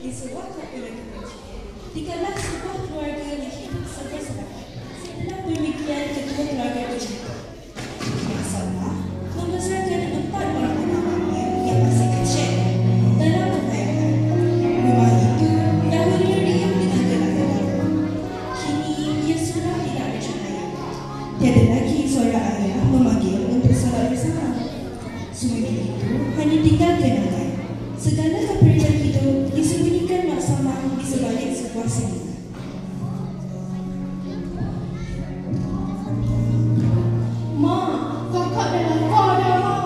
di sebuah keluarga kecil. Dikalah sebuah keluarga yang hidup serba-serbi. Setelah pemikiran ketua keluarga kecil, Sama membesarkan 4 orang anak-anaknya yang masih kecil dalam kekayaan. Rumah itu dahulunya diam dengan gelap-gelap. Kini ia sudah tidak bercahaya. Tiada lagi suara ayah memanggil untuk solat bersama. Semua itu hanya tinggal kenangan. Segala keperitan hidup disembunyikan Mak Samah di sebalik sebuah seni. Mak, kakak dah lapar dah, Mak.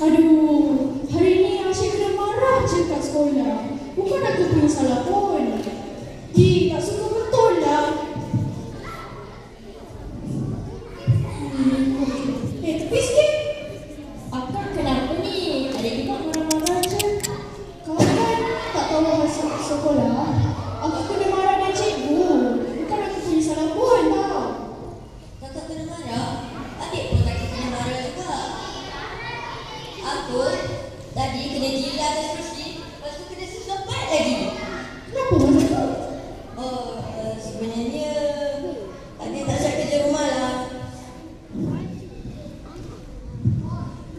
Aduh, hari ni Asyik kena marah je kat sekolah. Bukan aku punya salah pun. Tak suka betul lah. Tapi sikit. Akak kenapa ni? Adik kita marah-marah je. Kau kan tak tahu masuk sekolah. Aku kena marah dengan cikgu. Bukan aku punya salah pun tau. Kakak kena marah? Adik pun kakak kena marah juga. Aku tadi kena gila atas kursi, lepas tu kena susah baik lagi. Kenapa masa tu? Sebenarnya adik tak siap kerja rumah lah.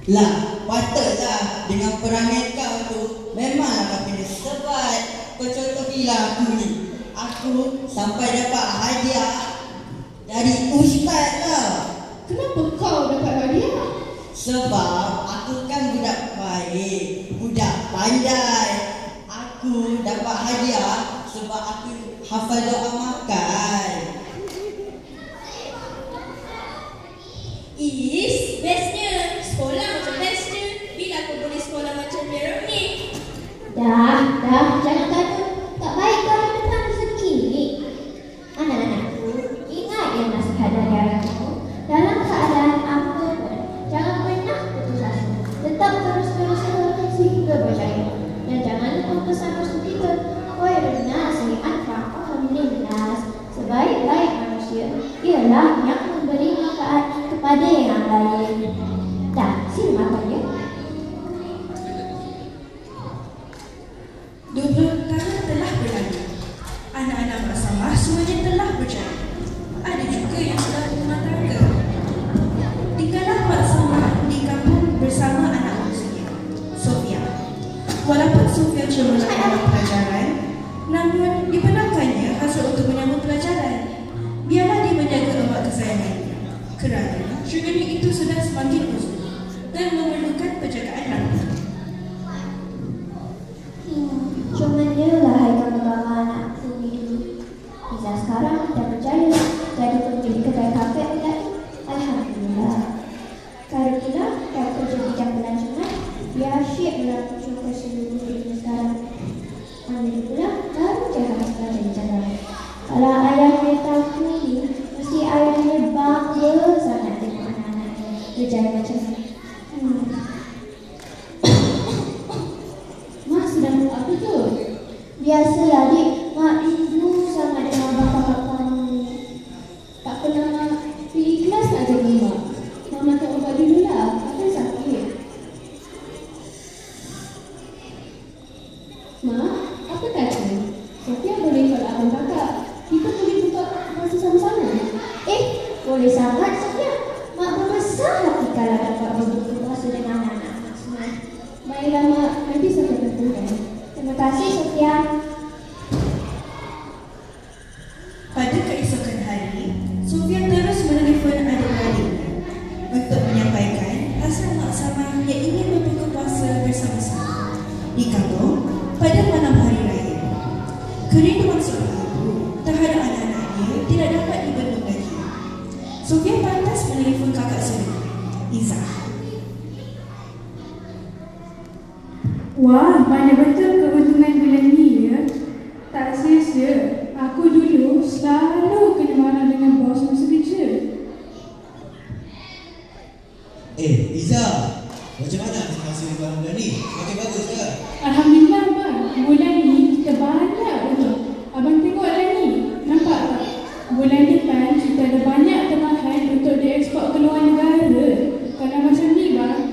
Lah, patutlah dengan perangai kau tu memanglah kau kena sebat. Kau contohilah aku ni. Aku sampai dapat hadiah dari ustaz lah. Kenapa kau dapat hadiah? Sebab aku kan budak baik, budak pandai. Aku dapat hadiah sebab aku hafal doa makan. Is, bestnya. Sekolah macam bestnya. Bila aku boleh sekolah macam Merah ni? Dah, jangan kata tak baik kalau depan rezeki ni. Anak-anakku, ingat yang nasihat dari ayahmu. Dalam keadaan apa pun, jangan pernah putus asa. Tetap terus berusaha sehingga berjaya. Dan jangan lupa pesan Rasul kita, khairun nasi anfa'uhum linnas. Sebaik-baik manusia ialah yang memberi manfaat kepada yang lain. Dah, sini makannya. 20 tahun telah berlalu. Anak-anak Mak Samah semuanya telah berjaya. Ada juga yang sudah berumah tangga. Tinggallah Mak Samah di kampung bersama anak bungsunya, Sofia. Walaupun Sofia cemerlang dalam pelajaran, namun dibenarkannya hasil untuk menyambung pelajaran. Biarlah dia menjaga emak kesayangannya, kerana syurga itu sudah semakin uzur dan memerlukan penjagaan rapat. Cuma dia lah Haikal membawa anakku ni dulu. Iza sekarang dah berjaya jadi pemilik kedai kafe dan alhamdulillah. Karena itulah dah kerja bidang pelancongan, dia asyik melakukan ke seluruh dunia sekarang. Ambil pula baru jangan sekolah jadi jalan. Kalau ayahnya tahu ni, mesti ayahnya bangga sangat tengok anak-anaknya berjaya macam ni. Mak sedang buat apa tu? Biasalah adik, mak rindu sangat dengan bapa-bapa ni. Tak pernah pergi kelas nak jaga mak. Mak makan ubat dulu lah. Akan sakit. Mak, apa kata? Sofia boleh ikut abang kakak. Kita boleh buka masa sama-sama. Boleh sangat Sofia. Mak berbesar hati kalau dapat berbuka puasa dengan anak-anak semua. Baiklah mak, nanti saya tentukan. Terima kasih Sofia. Pada keesokan hari, Sofia terus menelefon adik-adiknya untuk menyampaikan hasrat Mak Samah yang ingin berbuka puasa bersama-sama di kampung pada malam hari raya. Kerinduan seorang ibu terhadap anak-anaknya tidak dapat dibendung lagi. Sofia pantas menelefon kakak sendiri, Izzah. Wah, mana betul keuntungan bulan ni ya. Tak sia-sia. Aku dulu selalu kena marah dengan bos masa kerja. Iza, macam mana hasil bulan ni? Makin bagus ke? Alhamdulillah bang, bulan ni kita banyak untung. Abang tengoklah ni, nampak tak? Bulan depan kita ada banyak tempahan untuk diekspor ke luar negara. Kalau macam ni bang,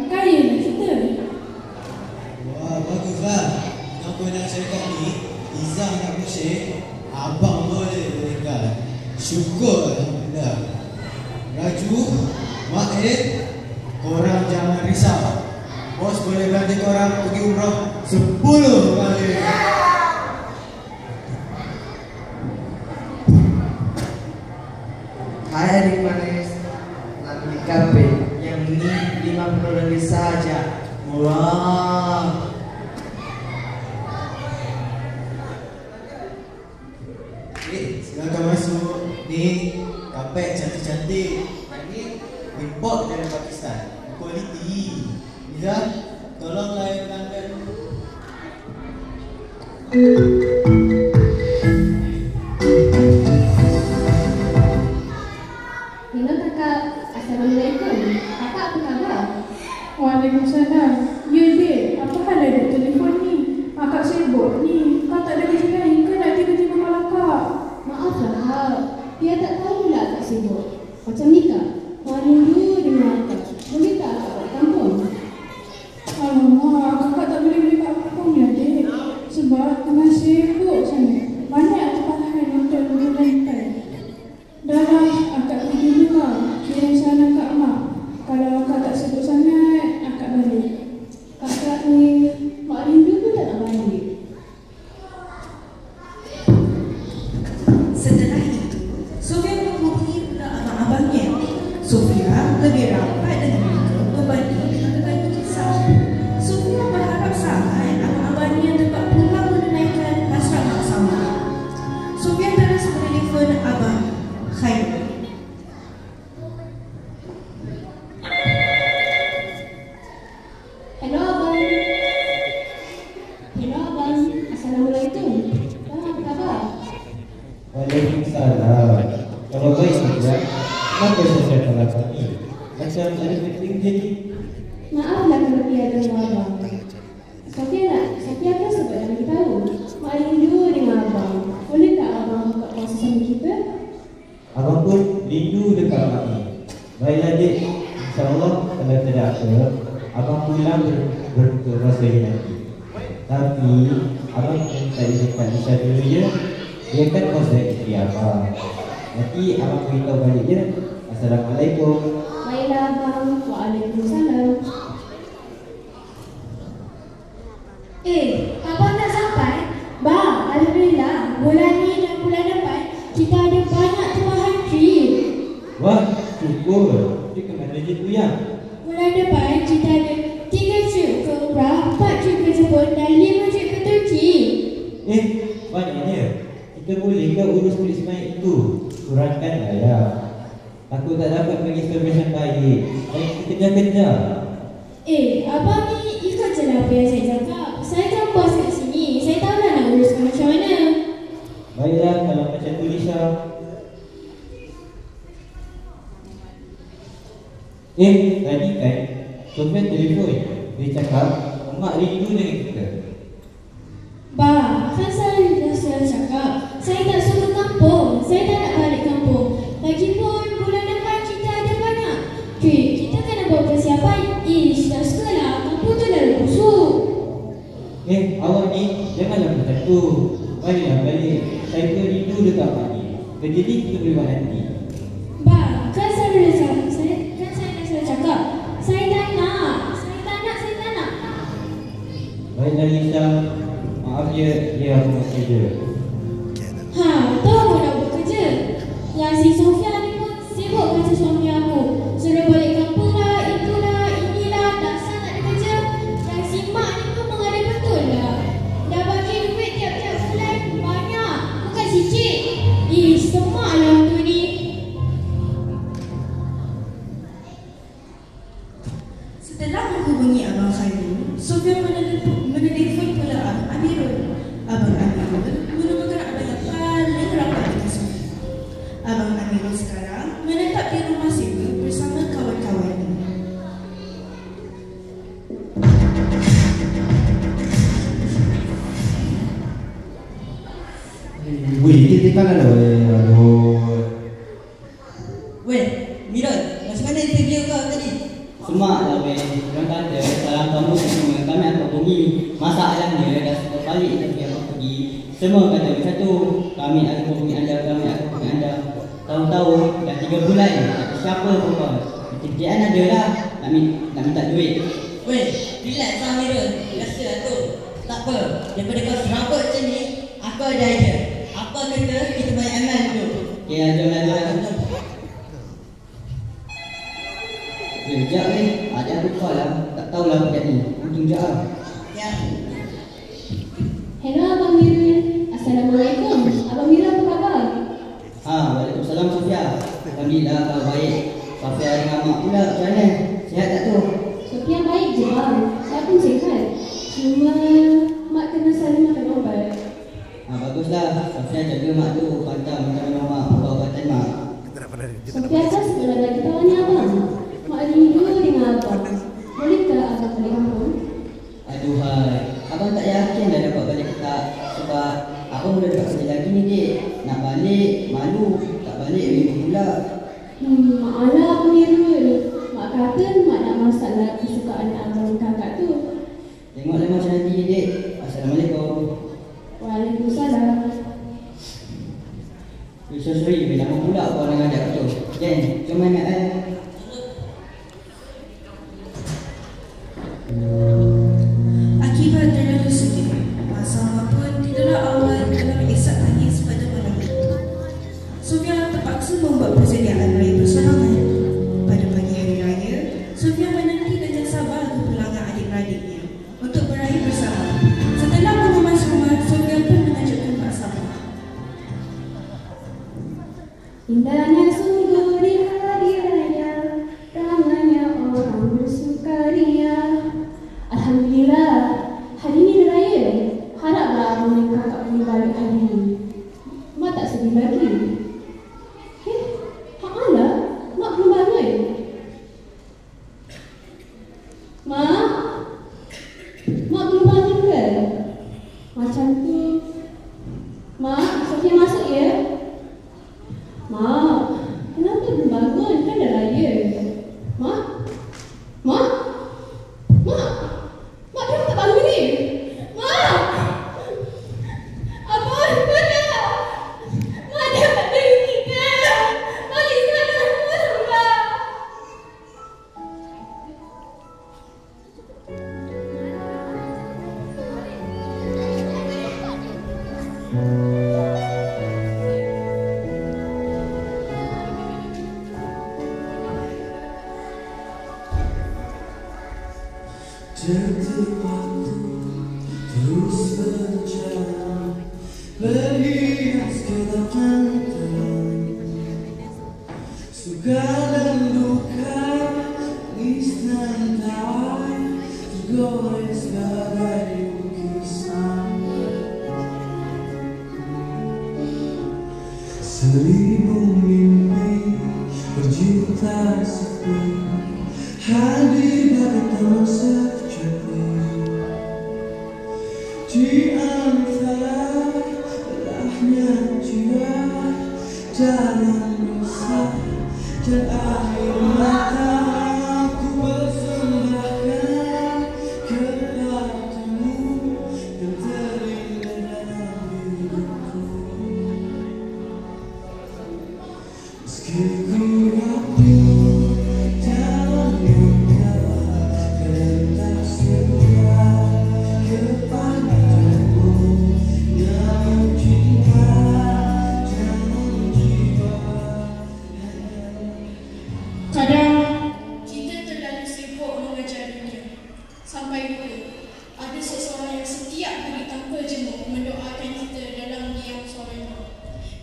korang jangan risau. Bos boleh bantu korang pergi umrah 10 kali. Hai adik manis, nak beli kafe yang ini 50 ringgit saja. Murah. Silakan masuk. Ni kapek cantik-cantik. Yang ni import dari Pakistan. Kualiti. Iza, tolong layan pelanggan. Hello kakak, Assalamualaikum. Kakak apa khabar? Waalaikumsalam. Ya dek, apa hal ada telefon ni? Akak sibuk ni. Kau tak ada kerja lain ke nak tiba-tiba call akak? Maaflah Kak, dia tak tahulah akak sibuk. Macam ni Kak, Mak rindu dengan akak. Boleh tak akak balik kampung? Alamak, kakak tak boleh beli kat kampung ya dek. Sebab tengah sibuk sangat. Banyak tempat hal untuk berlantai. Dah lah, akak pergi dulu kak. Kirim salam kat mak. Kalau akak tak sibuk sangat, akak balik. Kakak ni, Mak rindu pun tak nak balik. Setelah itu, Sofia menghubungi pula abang-abangnya. Sofia lebih rapat dengan mereka berbanding dengan tetangga kisah. Sofia berharap sangat abang-abangnya dapat pulang menunaikan hasrat bersama. Sofia terus menelefon abang Khairul. Hello abang. Hello abang, Assalamualaikum. Abang apa khabar? Waalaikumsalam. Kalau baik saja, kenapa saya tolak kami? Macam ada penting jadi. Maaflah kalau tiada dengan abang. Sofia kan sebab nak beritahu. Mak rindu dengan abang. Boleh tak abang buka puasa sama kita? Abang pun rindu dekat kami. Baiklah dek, insyaAllah kalau tidak apa, abang pulang berbuka puasa ini nanti. Tapi abang minta dekat Isya dulu je. Dia kan puasa isteri abang. Nanti abang beritahu balik je. Assalamualaikum. Baiklah abang. Waalaikumsalam. Abang nak sampai? Bang, Alhamdulillah. Bulan ni dan bulan depan, kita ada banyak tambahan trip. Wah, syukur. Dia ke mana je tu ya? Bulan depan, kita ada 3 trip ke Umrah, 4 trip ke Jepun dan 5 trip ke Turki. Banyaknya. Kita boleh ke urus polis sebanyak itu? Kurangkanlah ya. Aku tak dapat bagi information baik. Baik kita kejar-kejar. Abang ni ikut je lah apa yang saya cakap. Saya kan bos kat sini. Saya tahu lah nak uruskan macam mana. Baiklah kalau macam tu Lisha. Tadi kan Sofia telefon. Dia cakap mak rindu dengan kita. Bang, kan saya dah selalu cakap, saya tak suka kampung. Saya tak nak balik kampung. Lagipun bulan depan kita ada banyak trip. Kita kena buat persiapan. Tak suka lah. Kampung tu dah busuk. Awak ni janganlah macam tu. Baiklah balik. Saya pun rindu dekat mak ni. Kerja ni kita boleh buat nanti. Bang, kan saya dah cakap. Saya dah cakap. Saya tak nak. Baiklah Lisha. Maaf dia aku nak kerja. Tahu aku nak bekerja. Yang si Sofia ni pun sibuk kata suami aku. Suruh balik kampung lah, itulah, inilah, dasar tak ada kerja. Dan si mak ni pun mengadai betul lah. Dah bagi duit tiap-tiap bulan, banyak. Bukan sikit. Semak lah tu ni. Setelah menghubungi Abang Khairul, Sofia menelefon pula Abang Amirul. Abang Amirul merupakan abang yang paling rapat dengan Sofia. Abang Amirul sekarang menetap di rumah sewa bersama kawan-kawannya. Kita kan ada Weh, Miran, macam mana interview kau tadi? Semak lah weh. Orang kata salam kamu semua kami akan pergi. Masalahnya dah sudah balik tapi abang pergi. Semua kata macam tu. Kami akan pergi anda. Tahu-tahu dah 3 bulan. Siapa pun kau. Kerjaan ada lah. Nak minta duit. Weh, relax lah Mira. Biasa tu. Tak apa, daripada kau serabut macam ni, aku ada idea. Apa kata kita banyak amal tu? Okay, jom lah. Sekejap ni, ada aku call lah. Tak tahulah apa ni. Mungkin sekejap lah. Ya. Hello Abang Mira. Assalamualaikum. Abang Mira apa khabar? Waalaikumsalam Sofia. Alhamdulillah kalau baik. Sofia dengan mak pula macam mana? Sihat tak tu? Sofia baik je bang. Saya pun sihat. Cuma mak kena selalu makan ubat. Baguslah. Sofia jaga mak tu. Pantang minum mak. Ubat-ubatan mak. Sofia kan sekolah lagi tanya abang. Mak rindu dengan abang. Bolehkah abang balik kampung? Aduhai. Abang tak yakin dah dapat balik ke tak. Sebab abang dah dapat kerja lagi ni dik. Nak balik malu. Tak balik rindu pula. Maaflah Abang Mira. Mak kata mak nak masak kesukaan abang kakak tu. Tengoklah macam nanti dik. Assalamualaikum. Waalaikumsalam. Sorry, bila nak pula kau dengan adik tu. Jen, jom main mat eh. Akibat terlalu sedih, Masama pun tidaklah awal dalam isak tangis pada malam itu. Sofia terpaksa membuat persediaan raya persoalangan. Pada pagi hari raya, Sofia menanti dengan sabar kepulangan adik-beradiknya untuk berakhir bersama. Setelah mengemas rumah, Sofia pun mengajukkan Pak Sabah. Indahnya sungguh di hari raya, ramainya orang bersukaria. Alhamdulillah, hari ini raya. Haraplah abang dan kakak boleh balik hari ini. Mak tak sedih lagi. Hak mana? Mak belum bangun. Mak? Mak belum bangun ke? Macam tu. Mak, Sofia masuk ya? Mak, kenapa belum bangun? Kan dah raya. Mak? Mak? Mak? Mak kenapa tak bangun ni? Mak! Abang, mana? Mak dah tak ada kita. Balik sekarang, Mak. Detik waktu terus berjalan, berhias kedatangan, suka dan duka, tangis dan tawa, tergores bagai lukisan. Seribu mimpi berjuta sepi, hadir pada taman sejahtera. Di antara belahnya jiwa, dalam dosa dan air mata, aku persembahkan kepadamu yang terindah dalam hidupku. Meski ku rapuh dalam engkau, tetap setia kepadamu, namun cinta dalam jiwa. Kadang kita terlalu sibuk mengejar dunia sampai lupa ada seseorang yang setiap hari tanpa jemu mendoakan kita dalam diam sorenya.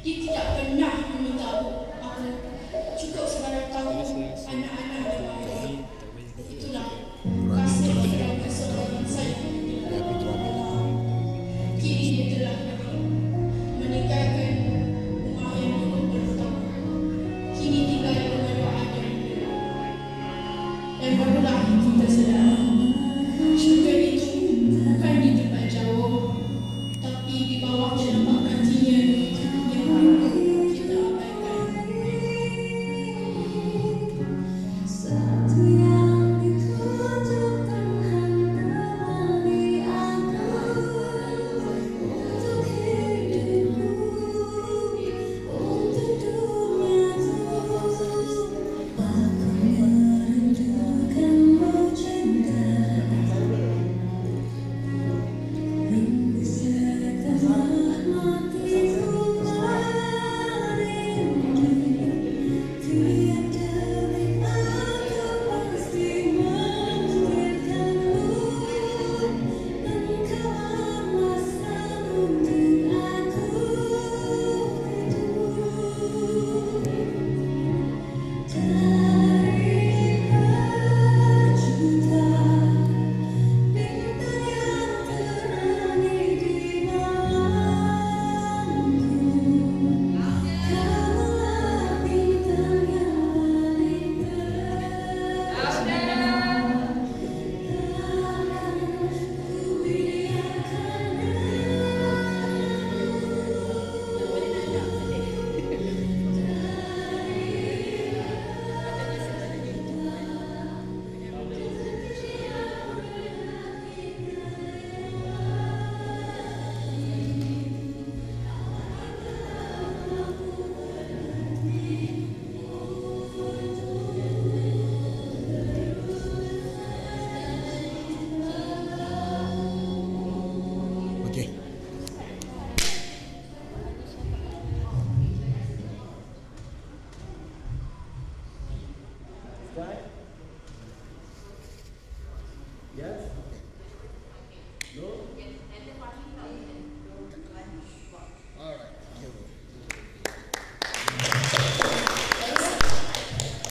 Dia tidak pernah meminta apa, cukup sekadar tahu anak-anak dia bahagia. Itulah kasih dan keselamatan saya. Kini dia telah pergi meninggalkan rumah yang dulu bersama. Kini tinggal dengan doa dan rindu. Dan barulah kita sedar syurga itu bukan di tempat jauh, tapi di bawah Ustaz.